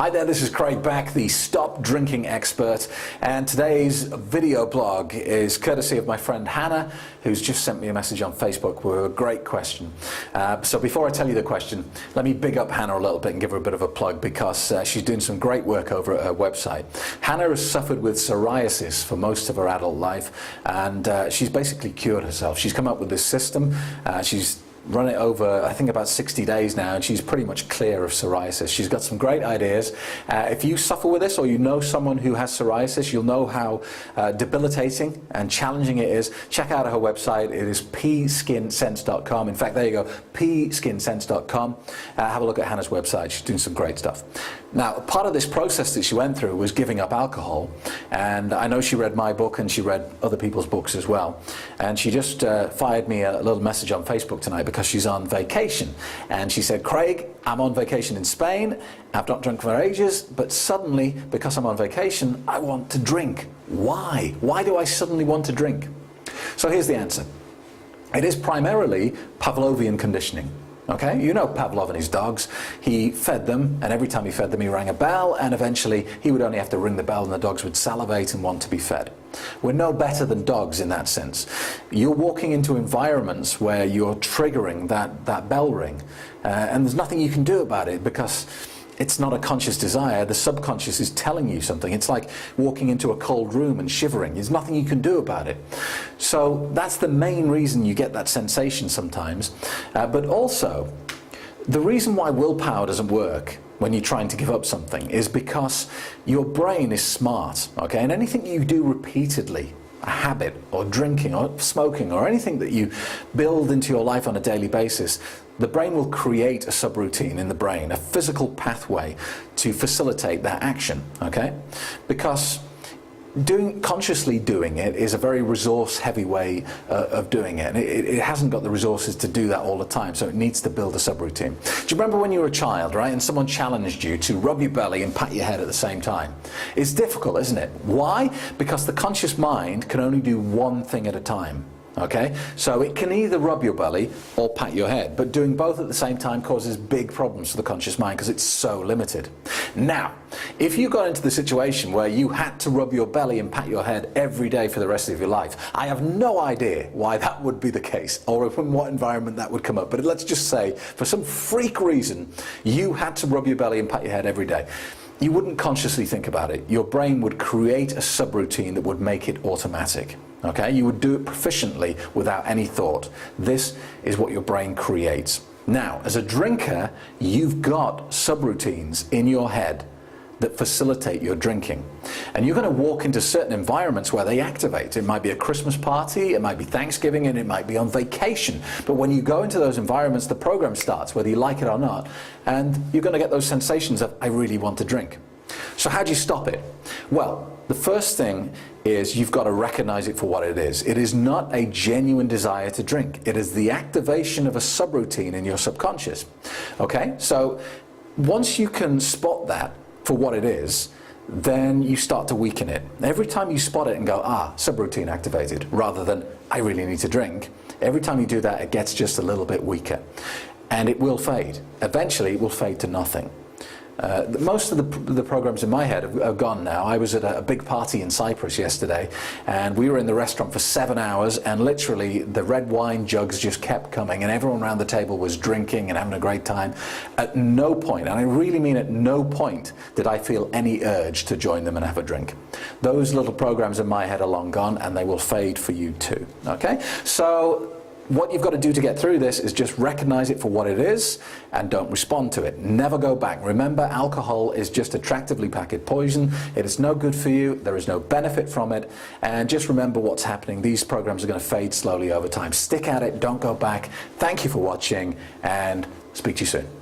Hi there, this is Craig Beck, the Stop Drinking Expert, and today's video blog is courtesy of my friend Hannah, who's just sent me a message on Facebook with a great question. So before I tell you the question, let me big up Hannah a little bit and give her a bit of a plug, because she's doing some great work over at her website. Hannah has suffered with psoriasis for most of her adult life, and she's basically cured herself. She's come up with this system. She's run it over, I think, about 60 days now, and she's pretty much clear of psoriasis. She's got some great ideas. If you suffer with this, or you know someone who has psoriasis, you'll know how debilitating and challenging it is. Check out her website. It is pskinsense.com. In fact, there you go, pskinsense.com. Have a look at Hannah's website. She's doing some great stuff. Now, part of this process that she went through was giving up alcohol, and I know she read my book and she read other people's books as well, and she just fired me a little message on Facebook tonight because she's on vacation, and she said, Craig, I'm on vacation in Spain, I've not drunk for ages, but suddenly, because I'm on vacation, I want to drink. Why? Why do I suddenly want to drink? So here's the answer. It is primarily Pavlovian conditioning. Okay, you know Pavlov and his dogs. He fed them, and every time he fed them he rang a bell, and eventually he would only have to ring the bell and the dogs would salivate and want to be fed. We're no better than dogs in that sense. You're walking into environments where you're triggering that bell ring, and there's nothing you can do about it because it's not a conscious desire. The subconscious is telling you something. It's like walking into a cold room and shivering. There's nothing you can do about it. So that's the main reason you get that sensation sometimes. But also, the reason why willpower doesn't work when you're trying to give up something is because your brain is smart, okay? And anything you do repeatedly, a habit or drinking or smoking or anything that you build into your life on a daily basis, the brain will create a subroutine in the brain, a physical pathway to facilitate that action, okay? Because consciously doing it is a very resource-heavy way of doing it. It hasn't got the resources to do that all the time, so it needs to build a subroutine. Do you remember when you were a child, right, and someone challenged you to rub your belly and pat your head at the same time? It's difficult, isn't it? Why? Because the conscious mind can only do one thing at a time. Okay, so it can either rub your belly or pat your head, but doing both at the same time causes big problems for the conscious mind because it's so limited. Now, if you got into the situation where you had to rub your belly and pat your head every day for the rest of your life, I have no idea why that would be the case or in what environment that would come up, but let's just say for some freak reason you had to rub your belly and pat your head every day. You wouldn't consciously think about it. Your brain would create a subroutine that would make it automatic. Okay, you would do it proficiently without any thought. This is what your brain creates. Now, as a drinker, you've got subroutines in your head that facilitate your drinking. And you're going to walk into certain environments where they activate. It might be a Christmas party, it might be Thanksgiving, and it might be on vacation. But when you go into those environments, the program starts, whether you like it or not, and you're going to get those sensations of, I really want to drink. So how do you stop it? Well, the first thing is you've got to recognize it for what it is. It is not a genuine desire to drink. It is the activation of a subroutine in your subconscious. Okay, so once you can spot that for what it is, then you start to weaken it. Every time you spot it and go, subroutine activated, rather than I really need to drink, every time you do that, it gets just a little bit weaker. And it will fade. Eventually, it will fade to nothing. Most of the programs in my head are gone now. I was at a big party in Cyprus yesterday, and we were in the restaurant for 7 hours, and literally the red wine jugs just kept coming, and everyone around the table was drinking and having a great time. At no point, and I really mean at no point, did I feel any urge to join them and have a drink. Those little programs in my head are long gone, and they will fade for you too. Okay? So what you've got to do to get through this is just recognize it for what it is and don't respond to it. Never go back. Remember, alcohol is just attractively packaged poison. It is no good for you. There is no benefit from it. And just remember what's happening. These programs are going to fade slowly over time. Stick at it. Don't go back. Thank you for watching, and speak to you soon.